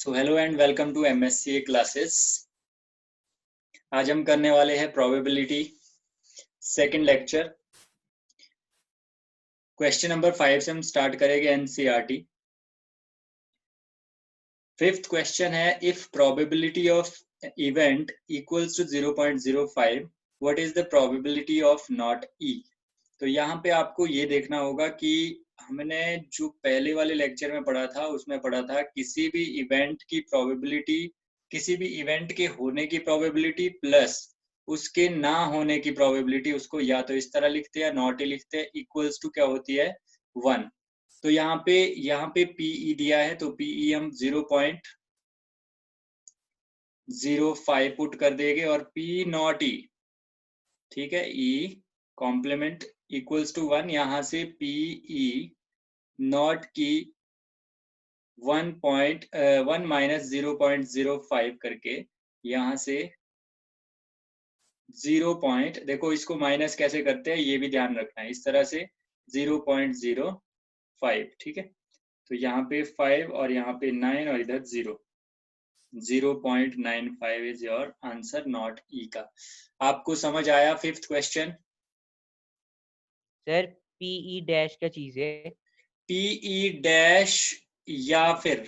So hello and welcome to MSCA classes. आज हम करने वाले हैं probability second lecture. Question number 5 से हम स्टार्ट करेंगे एनसीईआरटी। फिफ्थ क्वेश्चन है, if probability of event equals to 0.05 what is the probability of not E. तो यहाँ पे आपको ये देखना होगा कि हमने जो पहले वाले लेक्चर में पढ़ा था उसमें पढ़ा था किसी भी इवेंट की प्रोबेबिलिटी, किसी भी इवेंट के होने की प्रोबेबिलिटी प्लस उसके ना होने की प्रोबेबिलिटी, उसको या तो इस तरह लिखते हैं नॉट ही लिखते हैं, इक्वल्स टू क्या होती है 1। तो यहाँ पे पीई दिया है तो पीई हम 0.05 पुट कर देंगे और पी नॉट ई, ठीक है, ई कॉम्प्लीमेंट इक्वल्स टू 1। यहाँ से पीई नॉट की 1 माइनस 0.05 करके यहाँ से 0. देखो इसको माइनस कैसे करते हैं ये भी ध्यान रखना है, इस तरह से 0.05, ठीक है। तो यहाँ पे 5 और यहाँ पे 9 और इधर 0.95 is your answer, not E का। आपको समझ आया fifth question? Sir PE dash क्या चीज है? पीई डैश या फिर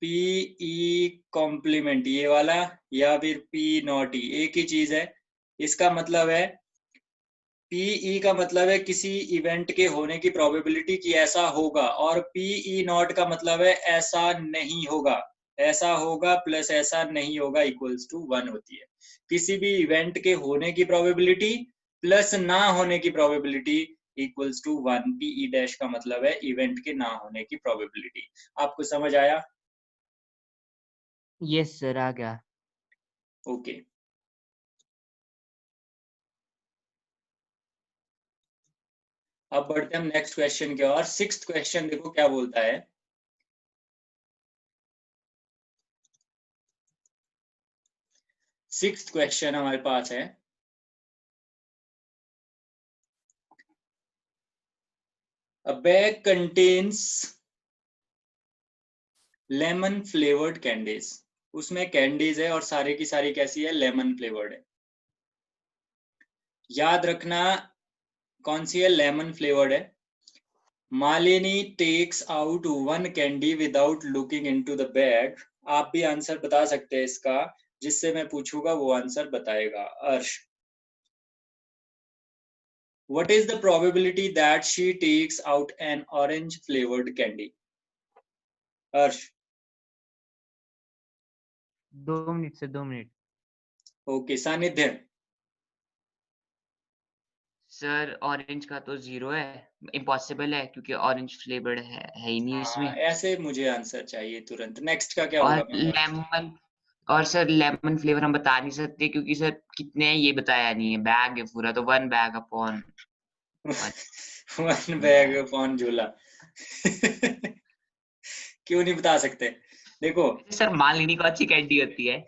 पीई कॉम्प्लीमेंट ये वाला या फिर पी नॉट ई, एक ही चीज है। इसका मतलब है पीई का मतलब है किसी इवेंट के होने की प्रोबेबिलिटी कि ऐसा होगा, और पीई नॉट का मतलब है ऐसा नहीं होगा। ऐसा होगा प्लस ऐसा नहीं होगा इक्वल्स टू 1 होती है। किसी भी इवेंट के होने की प्रोबेबिलिटी प्लस ना होने की probability equals to 1। PE dash का मतलब है इवेंट के ना होने की प्रोबेबिलिटी। आपको समझ आया? यस सर, आ गया। ओके, अब बढ़ते हैं हम नेक्स्ट क्वेश्चन की ओर। सिक्स्थ क्वेश्चन देखो क्या बोलता है। सिक्स्थ क्वेश्चन हमारे पास है, a bag contains lemon flavored candies। उसमें कैंडीज है और सारी की सारी कैसी है, लेमन फ्लेवर्ड है। याद रखना कौन सी है, लेमन फ्लेवर्ड है। Malini takes out one candy without looking into the bag. आप भी आंसर बता सकते हैं इसका, जिससे मैं पूछूंगा वो आंसर बताएगा। अर्श, what is the probability that she takes out an orange flavored candy? अर्श, 2 मिनट सर, 2 मिनट। ओके। सानिध्य, सर ऑरेंज का तो 0 है, इम्पॉसिबल है क्योंकि ऑरेंज फ्लेवर्ड है ही नहीं हाँ इसमें। ऐसे मुझे आंसर चाहिए तुरंत। नेक्स्ट का क्या होगा? और लेमन, और सर लेमन फ्लेवर हम बता नहीं सकते क्योंकि सर कितने हैं ये बताया नहीं है। बैग है पूरा तो 1 bag upon one bag upon झूला। क्यों नहीं बता सकते? देखो सर मालिनी को अच्छी कैंडी होती है।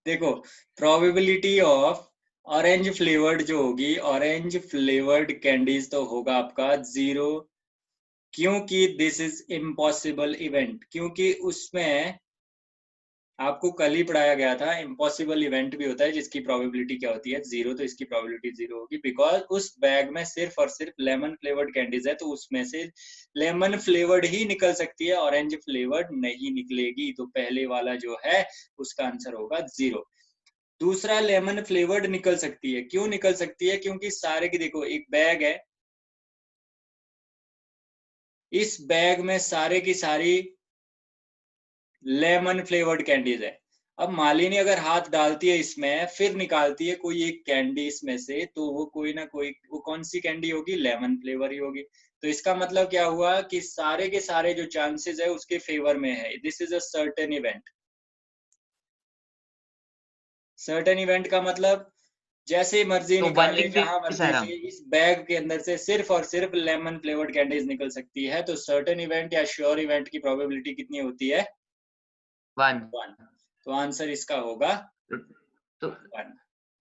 देखो, प्रोबेबिलिटी ऑफ ऑरेंज फ्लेवर्ड जो होगी, ऑरेंज फ्लेवर्ड कैंडीज तो होगा आपका 0, क्योंकि दिस इज इम्पॉसिबल इवेंट। क्योंकि उसमें आपको कल ही पढ़ाया गया था इम्पॉसिबल इवेंट भी होता है जिसकी प्रोबेबिलिटी क्या होती है 0, तो इसकी प्रोबेबिलिटी 0 होगी बिकॉज उस बैग में सिर्फ और सिर्फ लेमन फ्लेवर्ड कैंडीज है, तो उसमें से लेमन फ्लेवर्ड ही निकल सकती है, ऑरेंज फ्लेवर्ड नहीं निकलेगी। तो पहले वाला जो है उसका आंसर होगा 0। दूसरा, लेमन फ्लेवर्ड निकल सकती है। क्यों निकल सकती है? क्योंकि सारे की देखो एक बैग है, इस बैग में सारे की सारी लेमन फ्लेवर्ड कैंडीज है। अब मालिनी अगर हाथ डालती है इसमें फिर निकालती है कोई एक कैंडी इसमें से, तो वो कोई ना कोई, वो कौन सी कैंडी होगी, लेमन फ्लेवर ही होगी। तो इसका मतलब क्या हुआ कि सारे के सारे जो चांसेस है उसके फेवर में है। This is a certain event. Certain event का मतलब जैसे मर्जी तो 1 निकाले, लिख जहां देंगे मर्जी सर हम। से, इस बैग के अंदर से सिर्फ और सिर्फ लेमन फ्लेवर्ड कैंडीज निकल सकती है। तो सर्टेन इवेंट या श्योर इवेंट की प्रोबेबिलिटी कितनी होती है? 1। 1। तो आंसर इसका होगा तो तो, 1।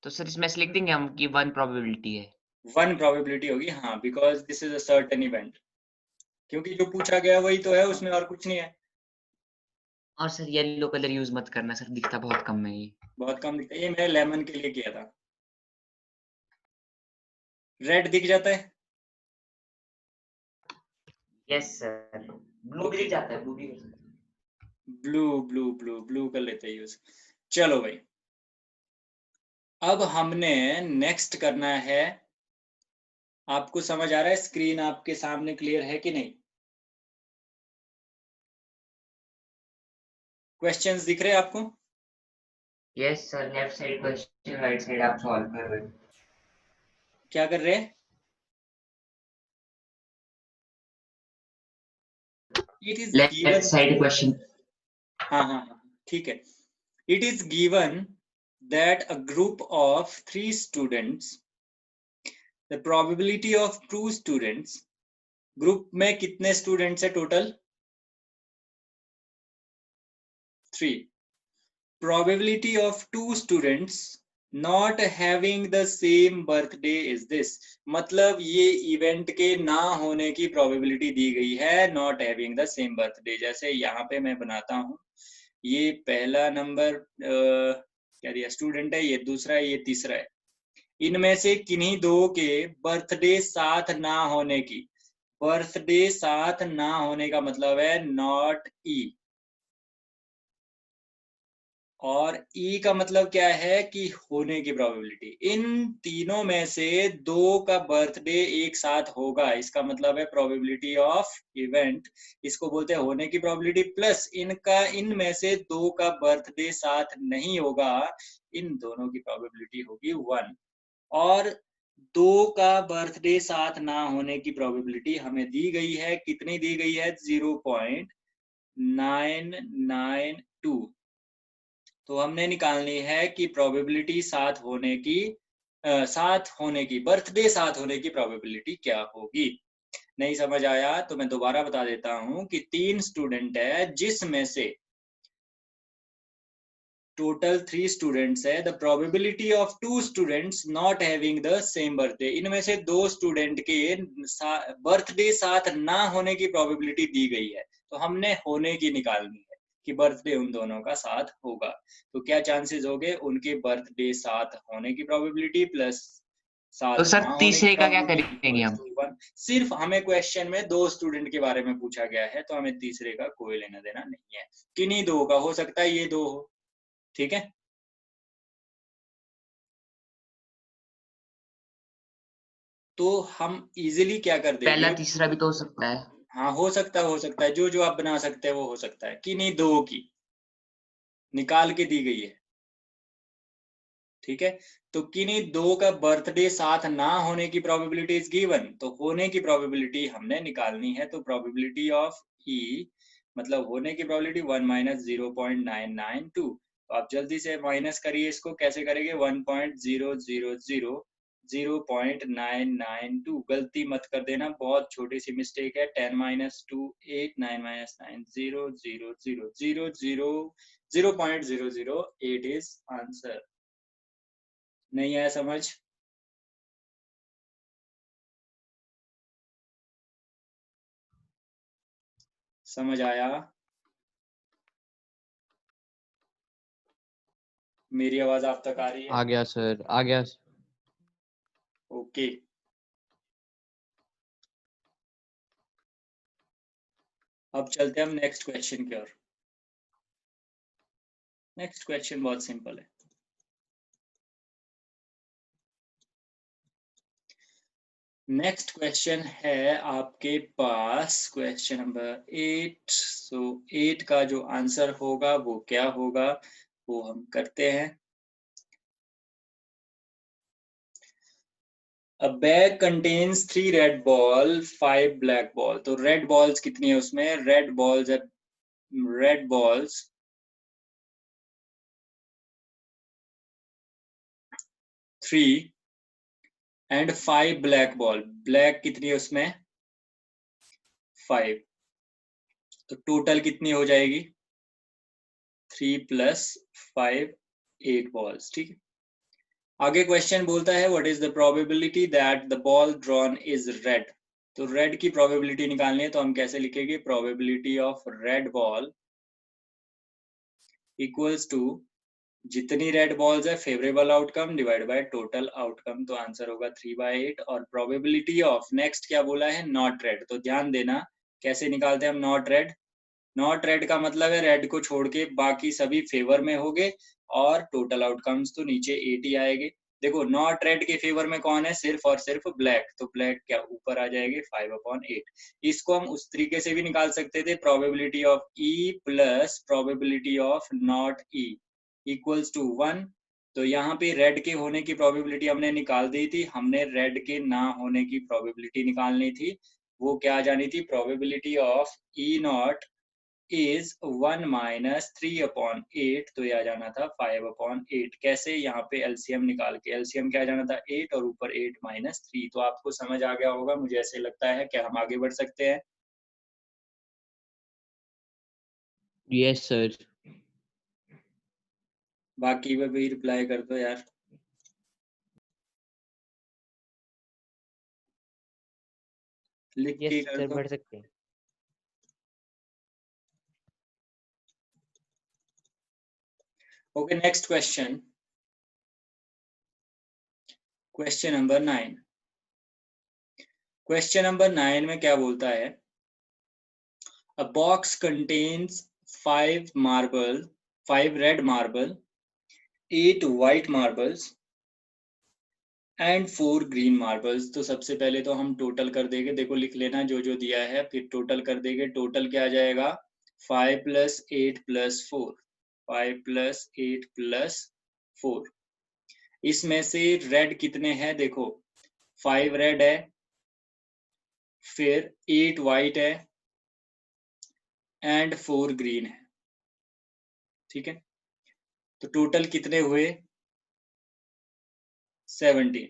तो सर इसमें से लिख देंगे हम कि 1 प्रोबेबिलिटी है। 1 प्रोबेबिलिटी होगी, हाँ, because this is a certain event. क्योंकि जो पूछा गया वही तो है, उसमें और कुछ नहीं है। और सर येलो कलर यूज मत करना सर, दिखता बहुत कम है ये। बहुत कम दिखता है, ये मैंने लेमन के लिए किया था। रेड दिख जाता है? यस सर, ब्लू भी ओके, दिख जाता है, ब्लू भी। ब्लू ब्लू ब्लू ब्लू कर लेते हैं यूज। चलो भाई, अब हमने नेक्स्ट करना है। आपको समझ आ रहा है? स्क्रीन आपके सामने क्लियर है कि नहीं? क्वेश्चंस दिख रहे हैं आपको? Yes sir, left side question, right side आप सॉल्व कर रहे हो। क्या कर रहे हैं? It is left given. Side question. हाँ हाँ हाँ, ठीक है। It is given that a group of 3 students, the probability of 2 students, group में कितने स्टूडेंट्स है total? 3। Probability of 2 students not having the same birthday is this। मतलब ये इवेंट के ना होने की प्रोबेबिलिटी दी गई है, not having the same birthday. जैसे यहाँ पे मैं बनाता हूँ, ये पहला नंबर क्या दिया, स्टूडेंट है, ये दूसरा है, ये तीसरा है। इनमें से किन्हीं दो के बर्थडे साथ ना होने की, बर्थडे साथ ना होने का मतलब है नॉट ई, और ई का मतलब क्या है कि होने की प्रोबेबिलिटी। इन तीनों में से दो का बर्थडे एक साथ होगा, इसका मतलब है प्रोबेबिलिटी ऑफ इवेंट, इसको बोलते हैं होने की प्रोबेबिलिटी, प्लस इनका इनमें से दो का बर्थडे साथ नहीं होगा, इन दोनों की प्रोबेबिलिटी होगी 1। और दो का बर्थडे साथ ना होने की प्रोबेबिलिटी हमें दी गई है, कितनी दी गई है? 0.992। तो हमने निकालनी है कि प्रोबेबिलिटी साथ होने की, बर्थडे साथ होने की प्रोबेबिलिटी क्या होगी। नहीं समझ आया तो मैं दोबारा बता देता हूं कि 3 स्टूडेंट है, जिसमें से टोटल 3 स्टूडेंट्स है, the probability of 2 students not having the same birthday, इनमें से 2 स्टूडेंट के बर्थडे साथ ना होने की प्रोबेबिलिटी दी गई है, तो हमने होने की निकालनी है कि बर्थडे उन दोनों का साथ होगा। तो क्या चांसेस हो गए? उनके बर्थडे साथ होने की प्रोबेबिलिटी प्लस तो साथ सर ना होने की तीसरे का क्या प्रोबेबिलिटी करेंगे इक्वल्स हम? टू 1। सिर्फ हमें क्वेश्चन में 2 स्टूडेंट के बारे में पूछा गया है, तो हमें तीसरे का कोई लेना देना नहीं है। किन्हीं दो का हो सकता है, ये दो हो, ठीक है। तो हम इजीली क्या कर पहला देंगे? तीसरा भी तो हो सकता है। हाँ, हो सकता है, हो सकता है, जो जो आप बना सकते हैं वो हो सकता है। किन्हीं दो की निकाल के दी गई है, ठीक है। तो किन्हीं दो का बर्थडे साथ ना होने की प्रोबेबिलिटी इज गिवन, तो होने की प्रोबेबिलिटी हमने निकालनी है। तो प्रोबेबिलिटी ऑफ ई मतलब होने की प्रोबेबिलिटी 1 माइनस 0.992। तो आप जल्दी से माइनस करिए, इसको कैसे करेंगे? 1.000 0.992, गलती मत कर देना, बहुत छोटी सी मिस्टेक है। 10 माइनस 2 8, 9 माइनस 9 0 0 0 0 0 0.008 इज आंसर। नहीं आया समझ? समझ आया? मेरी आवाज आप तक आ रही है? आ गया सर, आ गया। ओके, अब चलते हैं हम नेक्स्ट क्वेश्चन की ओर। नेक्स्ट क्वेश्चन बहुत सिंपल है। नेक्स्ट क्वेश्चन है आपके पास क्वेश्चन नंबर 8। सो 8 का जो आंसर होगा वो क्या होगा, वो हम करते हैं। A bag contains 3 red ball, 5 black ball। तो रेड बॉल्स कितनी है उसमें? रेड बॉल्स है, red balls 3 and 5 black ball. Black कितनी है उसमें? 5। तो टोटल कितनी हो जाएगी? 3 प्लस 5, 8 बॉल्स, ठीक है। आगे क्वेश्चन बोलता है what is the probability that the ball drawn is red. तो रेड की प्रोबेबिलिटी निकालनी है, तो हम कैसे लिखेंगे? Probability of red ball equals to जितनी रेड बॉल्स है favourable outcome divide by total outcome, तो आंसर होगा 3/8। और प्रोबेबिलिटी ऑफ नेक्स्ट क्या बोला है, नॉट रेड, तो ध्यान देना कैसे निकालते हैं हम नॉट रेड। नॉट रेड का मतलब है रेड को छोड़ के बाकी सभी फेवर में होंगे और टोटल आउटकम्स तो नीचे 8 ही आएंगे। देखो नॉट रेड के फेवर में कौन है, सिर्फ और सिर्फ ब्लैक, तो ब्लैक क्या ऊपर आ जाएंगे 5/8। इसको हम उस तरीके से भी निकाल सकते थे, probability of E plus probability of not E equals to 1। तो यहाँ पे रेड के होने की प्रोबेबिलिटी हमने निकाल दी थी, हमने रेड के ना होने की प्रोबेबिलिटी निकालनी थी। वो क्या जानी थी, probability of E not is 1 minus 3/8, तो यह आ जाना था 5/8। कैसे, यहाँ पे एलसीएम निकाल के, एलसीएम क्या आ जाना था 8 और ऊपर 8 minus 3। तो आपको समझ आ गया होगा मुझे ऐसे लगता है। क्या हम आगे बढ़ सकते हैं? Yes sir. बाकी पे भी रिप्लाई कर दो यार। लिख के यस कर सर, दो। बढ़ सकते हैं। Okay, next question, question number 9। Question number 9 में क्या बोलता है, a box contains 5 red marble, 8 white marbles and 4 green marbles. तो सबसे पहले तो हम टोटल कर देंगे, देखो लिख लेना जो जो दिया है, फिर टोटल कर देंगे। टोटल क्या आ जाएगा, 5 + 8 + 4, 5 + 8 + 4। इसमें से रेड कितने हैं, देखो 5 रेड है, फिर 8 वाइट है एंड 4 ग्रीन है, ठीक है। तो टोटल कितने हुए, 17।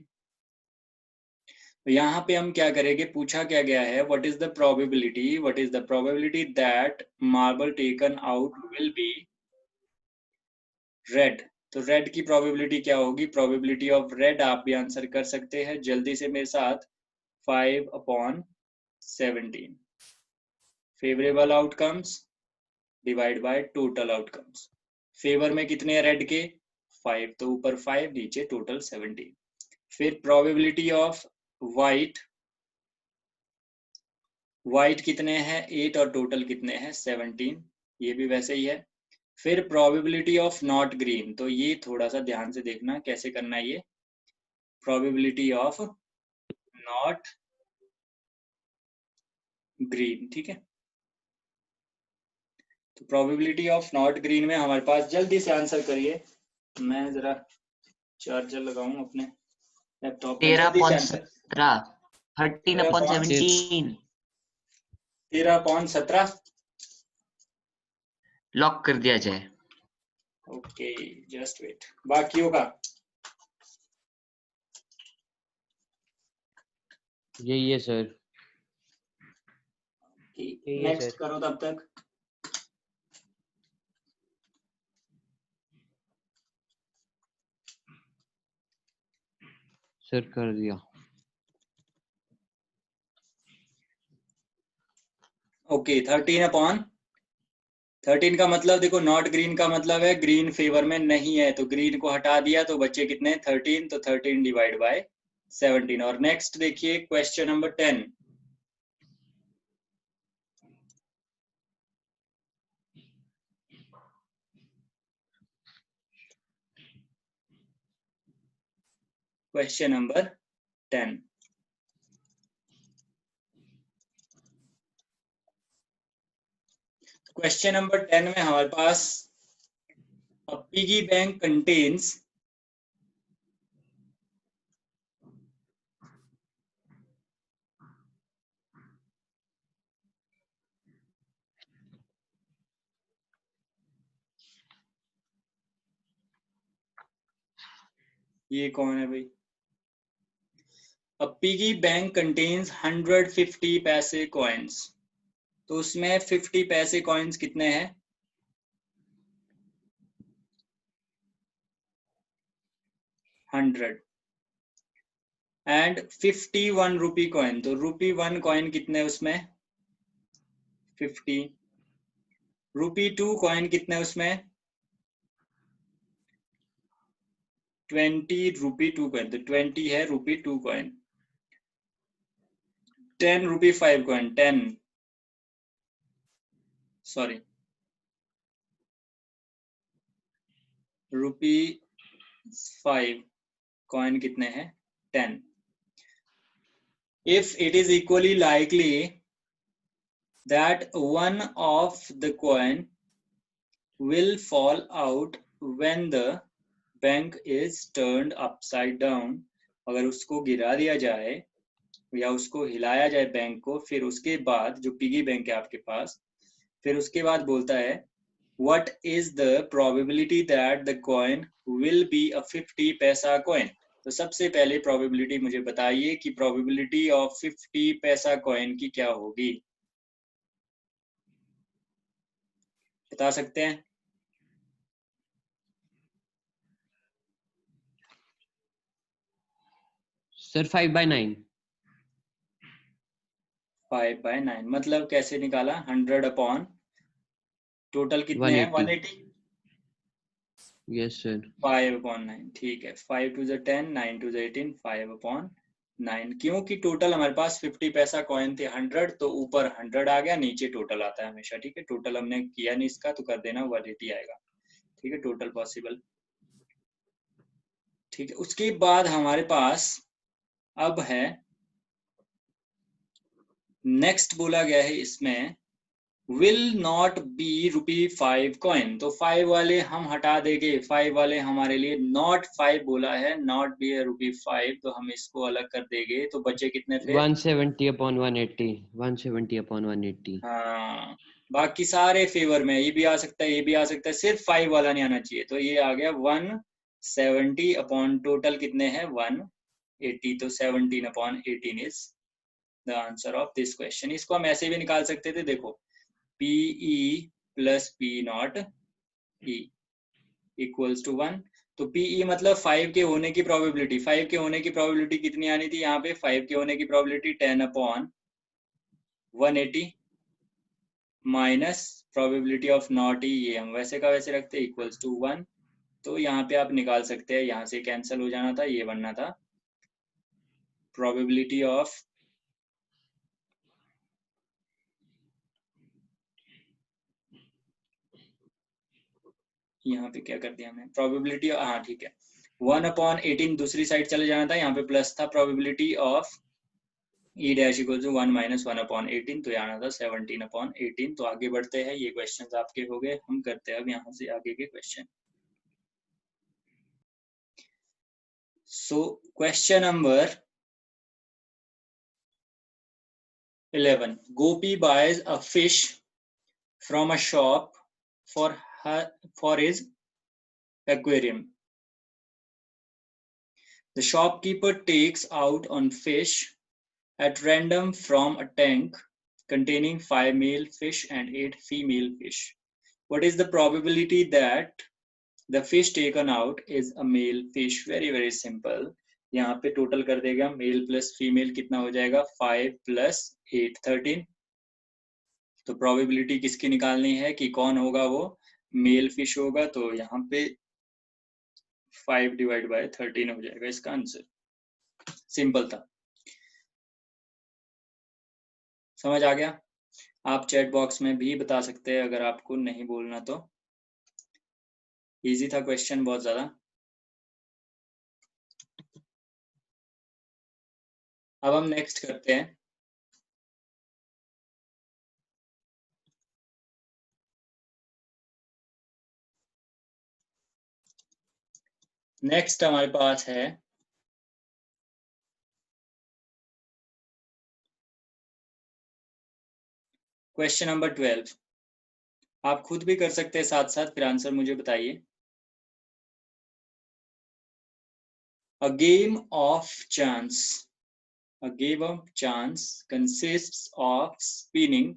तो यहाँ पे हम क्या करेंगे, पूछा क्या गया है, what is the probability that marble taken out will be red. तो रेड की प्रोबेबिलिटी क्या होगी, प्रोबेबिलिटी ऑफ रेड आप भी आंसर कर सकते हैं जल्दी से मेरे साथ, 5/17 favourable outcomes divide by total outcomes. Favour में कितने हैं रेड के, 5, तो ऊपर 5 नीचे टोटल 17। फिर प्रोबेबिलिटी ऑफ व्हाइट कितने हैं 8 और टोटल कितने हैं 17, ये भी वैसे ही है। फिर प्रोबेबिलिटी ऑफ नॉट ग्रीन, तो ये थोड़ा सा ध्यान से देखना कैसे करना है, ये प्रोबेबिलिटी ऑफ नॉट ग्रीन, ठीक है। तो प्रोबेबिलिटी ऑफ नॉट ग्रीन में हमारे पास, जल्दी से आंसर करिए, मैं जरा चार्जर लगाऊं अपने लैपटॉप में, जल्दी से आंसर। 13/17 13/17 लॉक कर दिया जाए। ओके, जस्ट वेट, बाकियों का यही है सर। नेक्स्ट करो तब तक। सर कर दिया। ओके, 13/13 का मतलब देखो, नॉट ग्रीन का मतलब है ग्रीन फेवर में नहीं है, तो ग्रीन को हटा दिया तो बच्चे कितने 13, तो 13 डिवाइड बाय 17। और नेक्स्ट देखिए question number 10। Question number 10, question number 10 में हमारे पास a piggy bank contains ये कौन है भाई, a piggy bank contains 150 पैसे कॉइन्स। तो उसमें 50 पैसे कॉइन्स कितने हैं, 100 एंड 51 रुपी कॉइन। तो रुपी 1 कॉइन कितने उसमें 50, रुपी 2 कॉइन कितने उसमें 20 रुपी 2 कॉइन, तो 20 है रुपी 2 कॉइन। 10 रुपी 5 कॉइन, 10 सॉरी रुपी 5 कॉइन कितने हैं? 10। If it is equally likely that one of the coin will fall out when the bank is turned upside down, अगर उसको गिरा दिया जाए या उसको हिलाया जाए बैंक को, फिर उसके बाद जो पिगी बैंक है आपके पास, फिर उसके बाद बोलता है what is the probability that the coin will be a 50 पैसा coin। तो सबसे पहले प्रोबेबिलिटी मुझे बताइए कि प्रोबेबिलिटी ऑफ 50 पैसा कॉइन की क्या होगी, बता सकते हैं? सर 5/9। 5/9 मतलब कैसे निकाला? 100 अपॉन टोटल कितने हैं? 180। Yes sir. 5/9 ठीक है। 5 to the 10, 9 to the 18, 5/9। क्योंकि टोटल हमारे पास 50 पैसा कॉइन थे 100, तो ऊपर 100 आ गया, नीचे टोटल आता है हमेशा। ठीक है, टोटल हमने किया नहीं इसका, तो कर देना 180 आएगा। ठीक है, टोटल पॉसिबल। ठीक है, उसके बाद हमारे पास अब है नेक्स्ट, बोला गया है इसमें will not be rupee 5 coin. तो 5 वाले हम हटा देंगे, 5 वाले हमारे लिए नॉट 5 बोला है, नॉट बी रुपी 5, तो हम इसको अलग कर देंगे। तो बचे कितने फिर? 170/180। 170/180। हाँ, बाकी सारे फेवर में, ये भी आ सकता है, ये भी आ सकता है, सिर्फ 5 वाला नहीं आना चाहिए। तो ये आ गया 170 अपॉन टोटल कितने हैं? 180। तो 17/18 is the answer of this question. इसको हम ऐसे भी निकाल सकते थे, देखो PE plus P0 E equals to 1। तो PE मतलब 5 के होने की प्रोबेबिलिटी, 5 के होने की प्रोबेबिलिटी कितनी आनी थी यहाँ पे? 5 के होने की probability 10/180 minus probability of not E, ये हम वैसे का वैसे रखते हैं, इक्वल्स टू 1। तो यहाँ पे आप निकाल सकते हैं, यहाँ से कैंसिल हो जाना था, ये बनना था प्रोबेबिलिटी ऑफ यहाँ पे क्या कर दिया हमने, प्रोबेबिलिटी, हाँ ठीक है, 1/18 दूसरी साइड चले जाना था, यहाँ पे प्लस था, probability of E dash equal to 1 minus 1/18, तो यहाँ था 17/18। तो आगे बढ़ते हैं, ये क्वेश्चन आपके हो गए, हम करते हैं अब यहाँ से आगे के question. So question number 11, Gopi buys a fish from a shop for his aquarium. The shopkeeper takes out on fish at random from a tank containing 5 male fish and 8 female fish. What is the probability that the fish taken out is a male fish? Very very simple. यहाँ पे total कर देगा, mail plus female कितना हो जाएगा? 5 + 8 13। तो probability किसकी निकालनी है कि कौन होगा वो मेल फिश होगा, तो यहाँ पे 5/13 हो जाएगा इसका आंसर। सिंपल था, समझ आ गया? आप चैट बॉक्स में भी बता सकते हैं अगर आपको नहीं बोलना तो। इजी था क्वेश्चन बहुत ज्यादा। अब हम नेक्स्ट करते हैं। नेक्स्ट हमारे पास है क्वेश्चन नंबर 12। आप खुद भी कर सकते हैं साथ साथ, फिर आंसर मुझे बताइए। A game of chance. A game of chance consists of spinning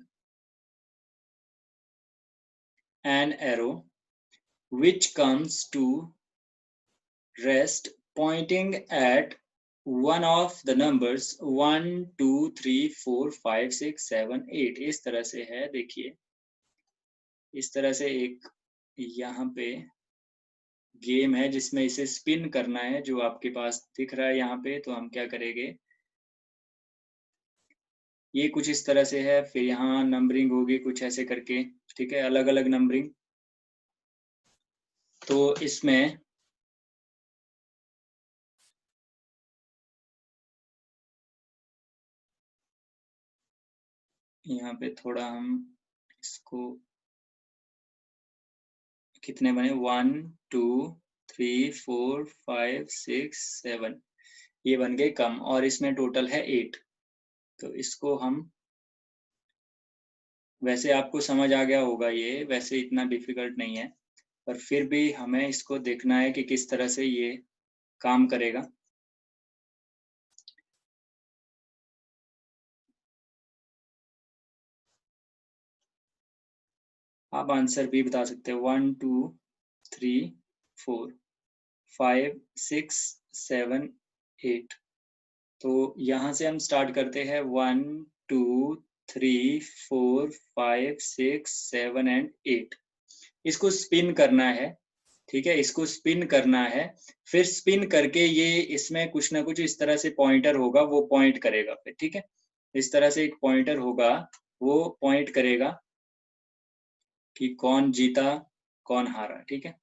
an arrow which comes to rest pointing at one of the numbers 1 2 3 4 5 6 7 8। इस तरह से है, देखिए इस तरह से एक यहाँ पे गेम है जिसमें इसे स्पिन करना है, जो आपके पास दिख रहा है यहाँ पे। तो हम क्या करेंगे, ये कुछ इस तरह से है, फिर यहाँ नंबरिंग होगी कुछ ऐसे करके, ठीक है, अलग अलग नंबरिंग। तो इसमें यहाँ पे थोड़ा हम इसको, कितने बने, 1 2 3 4 5 6 7, ये बन गए कम, और इसमें टोटल है 8। तो इसको हम, वैसे आपको समझ आ गया होगा ये, वैसे इतना डिफिकल्ट नहीं है, पर फिर भी हमें इसको देखना है कि किस तरह से ये काम करेगा। आप आंसर भी बता सकते हैं, 1 2 3 4 5 6 7 8। तो यहाँ से हम स्टार्ट करते हैं, 1 2 3 4 5 6 7 एंड 8। इसको स्पिन करना है, ठीक है, इसको स्पिन करना है। फिर स्पिन करके ये इसमें कुछ ना कुछ इस तरह से पॉइंटर होगा, वो पॉइंट करेगा फिर, ठीक है, इस तरह से एक पॉइंटर होगा, वो पॉइंट करेगा कि कौन जीता कौन हारा, ठीक है।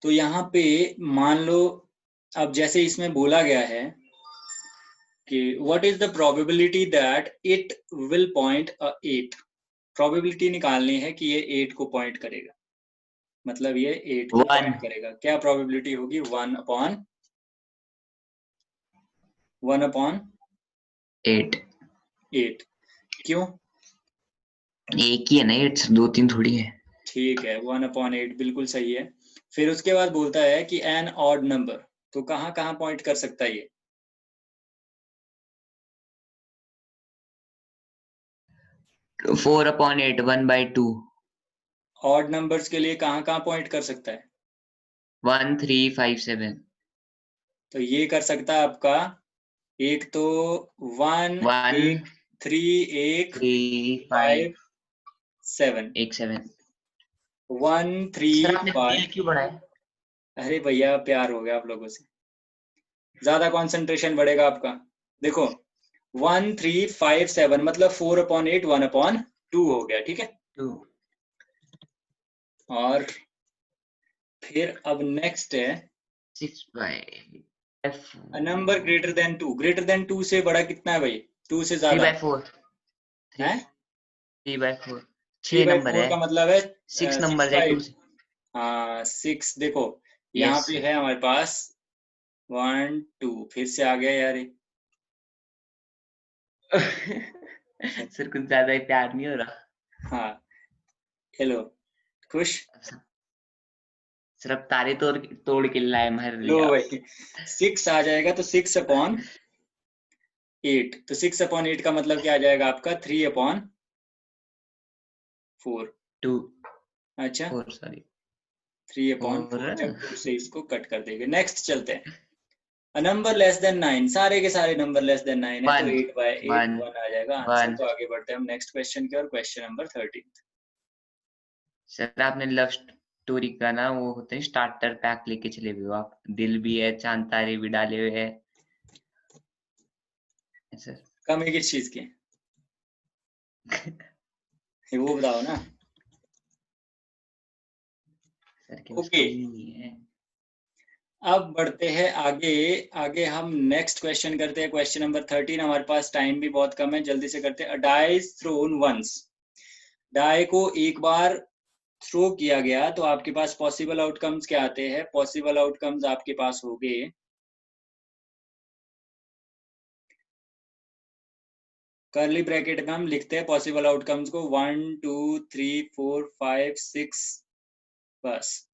तो यहाँ पे मान लो, अब जैसे इसमें बोला गया है कि what is the probability that it will point a 8। Probability निकालनी है कि ये 8 को पॉइंट करेगा, मतलब ये 8 को 1 पॉइंट करेगा। क्या प्रोबेबिलिटी होगी, 1 अपॉन 8 8। क्यों? एक ही है ना, 8 दो तीन थोड़ी है। ठीक है, 1 अपॉन 8 बिल्कुल सही है। फिर उसके बाद बोलता है कि एन ऑड नंबर, तो कहाँ कहाँ पॉइंट कर सकता है ये? 4 upon 8 1/2 ऑड नंबर्स के लिए कहाँ कहाँ पॉइंट कर सकता है? 1 3 5 7 तो ये कर सकता है आपका, एक तो 1 1 एक 3 एक 3 5 5 7, 1 7। 1 सर 3 आपने 5। दिल क्यों बढ़ाया? अरे भैया प्यार हो गया आप लोगों से, ज्यादा कंसंट्रेशन बढ़ेगा आपका। देखो 1 3 5 7 मतलब 4 अपॉन 8 1 अपॉन 2 हो गया, ठीक है। 2 और फिर अब नेक्स्ट है 6/4 number greater than 2। Greater than 2 से बड़ा कितना है भाई, 2 से ज्यादा 3/4 है। 3/4 3 6 बाई नंबर 4 है। का मतलब है 6 6 नंबर है 2 5। से। हाँ 6, देखो यहाँ यस पे है हमारे पास 1 2, फिर से आ गया यार ये। सर कुछ ज्यादा ही प्यार नहीं हो रहा। हाँ हेलो, खुश? सर अब तारे तोड़ तोड़ के लाए मार लो लिया। भाई 6 आ जाएगा तो 6 अपॉन 8, तो 6 अपॉन 8 का मतलब क्या आ जाएगा आपका, 3 अपॉन 4। 2 अच्छा 4 सॉरी 3 अपॉन 4, जब 2 से इसको कट कर देंगे। नेक्स्ट चलते हैं, अ नंबर लेस देन 9, सारे के सारे नंबर लेस देन 9 है, तो 1 8 बाय 8 1 1 आ जाएगा आंसर। 1। तो आगे बढ़ते हैं हम नेक्स्ट क्वेश्चन की ओर, क्वेश्चन नंबर 13। सर आपने लव स्टोरी का ना वो होते हैं स्टार्टर पैक लेके चले हुए हो आप, दिल भी है चांद तारे भी डाले हुए है सर। कमी किस चीज की, वो बताओ ना। सर के ओके उसकी नहीं है। अब बढ़ते हैं आगे। आगे हम नेक्स्ट क्वेश्चन करते हैं, क्वेश्चन नंबर 13। हमारे पास टाइम भी बहुत कम है, जल्दी से करते हैं। डाई थ्रोन वंस, डाई को एक बार थ्रो किया गया तो आपके पास पॉसिबल आउटकम्स क्या आते हैं? पॉसिबल आउटकम्स आपके पास हो गए, कर्ली ब्रैकेट में हम लिखते हैं पॉसिबल आउटकम्स को 1 2 3 4 5 6, बस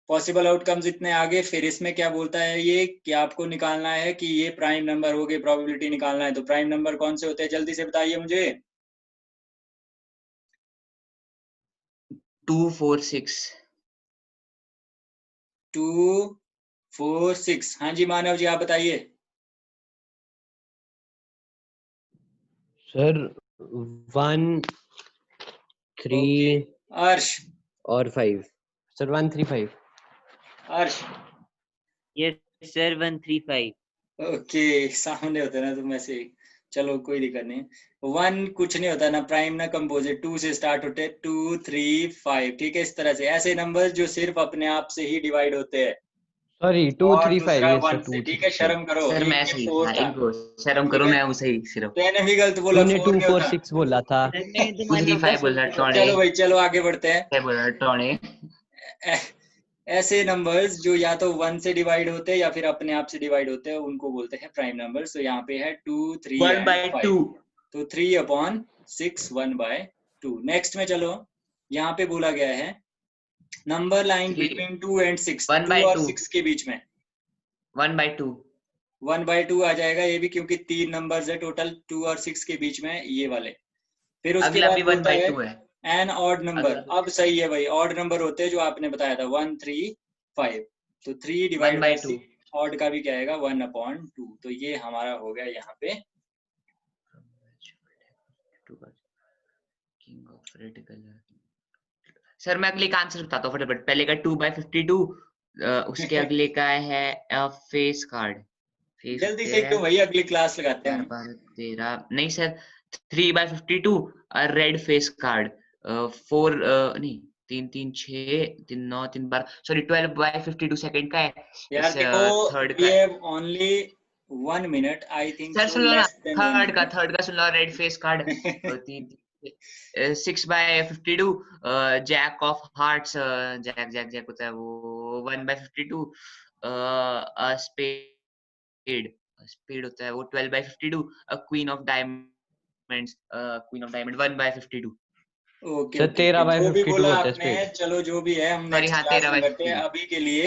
पॉसिबल आउटकम्स इतने आगे। फिर इसमें क्या बोलता है ये कि आपको निकालना है कि ये प्राइम नंबर हो गए, प्रोबेबिलिटी निकालना है। तो प्राइम नंबर कौन से होते हैं, जल्दी से बताइए मुझे। 2 4 6 2 4 6, हाँ जी मानव जी आप बताइए। सर 1 3 ओके अर्श और 5 सर 135 अर्श यस सर 135 ओके सामने होता है ना तुम ऐसे चलो कोई दिक्कत नहीं 1 कुछ नहीं होता ना प्राइम ना कंपोजिट 2 से स्टार्ट होते हैं 2 3 5 ठीक है इस तरह से ऐसे नंबर जो सिर्फ अपने आप से ही डिवाइड होते हैं सॉरी और 235 दूसरा यस 1 से ठीक है 235 शर्म करो सर एक मैं ये सही 4 था था इनको शर्म ठीक करो है मैं वो सही सिर्फ मैंने भी गलत बोला तूने 4 नहीं होता 246 बोला था मैंने तुम्हारी 235 बोला टोने चलो भाई चलो आगे बढ़ते हैं क्या बोला टोने ऐसे नंबर्स जो या तो 1 से डिवाइड होते हैं या फिर अपने आप से डिवाइड होते हैं उनको बोलते हैं प्राइम नंबर्स। तो यहाँ पे है 2 3 1 एंड by 5 2 तो 3/6 1/2 नेक्स्ट में चलो यहाँ पे बोला गया है number line 3 between 2 and 6 1 2 by और 2 6 के बीच में 1 by 2 1/2 आ जाएगा ये भी क्योंकि 3 नंबर्स है टोटल 2 और 6 के बीच में ये वाले। फिर उसके अगला बाद भी 1 बोलता by है 2 है एन ऑड नंबर। अगला अब सही है भाई ऑड नंबर होते हैं जो आपने बताया था 1 3 5 तो 3 1 डिवाइड by बाय 2 6 ऑड का भी क्या आएगा 1/2 तो ये हमारा हो गया यहाँ पे king of red colour. Sir मैं अगले का आंसर बताता हूँ फटाफट। पहले का 2/52 उसके अगले का है फेस कार्ड। फेस जल्दी होते से हैं क्यों भाई अगली क्लास लगाते हैं 4 हम 12 13 नहीं सर 3/52 रेड फेस कार्ड 4 नहीं 3 3 6 3 9 3 12 सॉरी 12/52 सेकंड का है। यार देखो थर्ड वी का have only 1 minute I think sir so सुनो ना लेस देन 1 थर्ड का सुन लो red face card 6/52 jack of hearts jack jack jack होता है वो 1/52 स्पेड स्पेड होता है वो 12/52 queen of diamonds queen of diamond 1/52 okay sir okay 13 जो भी 52 बोला होता है आपने स्पेड चलो जो भी है हम सॉरी नेक्स्ट हाँ क्लास में करते हैं 13/52 अभी के लिए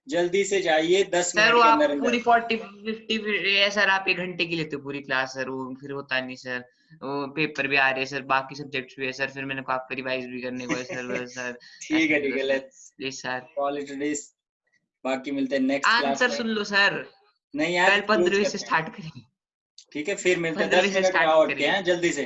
जल्दी से जाइए 10 सर मिनट वो के आप अंदर अंदर पूरी 40-50 है सर आप 1 घंटे की लेते हो पूरी क्लास सर वो फिर होता नहीं सर वो पेपर भी आ रहे हैं सर बाकी सब्जेक्ट्स भी है सर फिर मैंने को आपका रिवाइज भी करने को है सर सर ठीक ऐसा है नहीं ठीक होता है sir let's please sir call it this बाकी मिलते हैं नेक्स्ट क्लास आंसर में। सुन लो सर नहीं यार कल क्लोज 15वीं से करते हैं स्टार्ट करेंगे ठीक है फिर मिलते हैं 15वीं 10 से मिनट स्टार्ट यहाँ उठ के करेंगे हैं जल्दी से।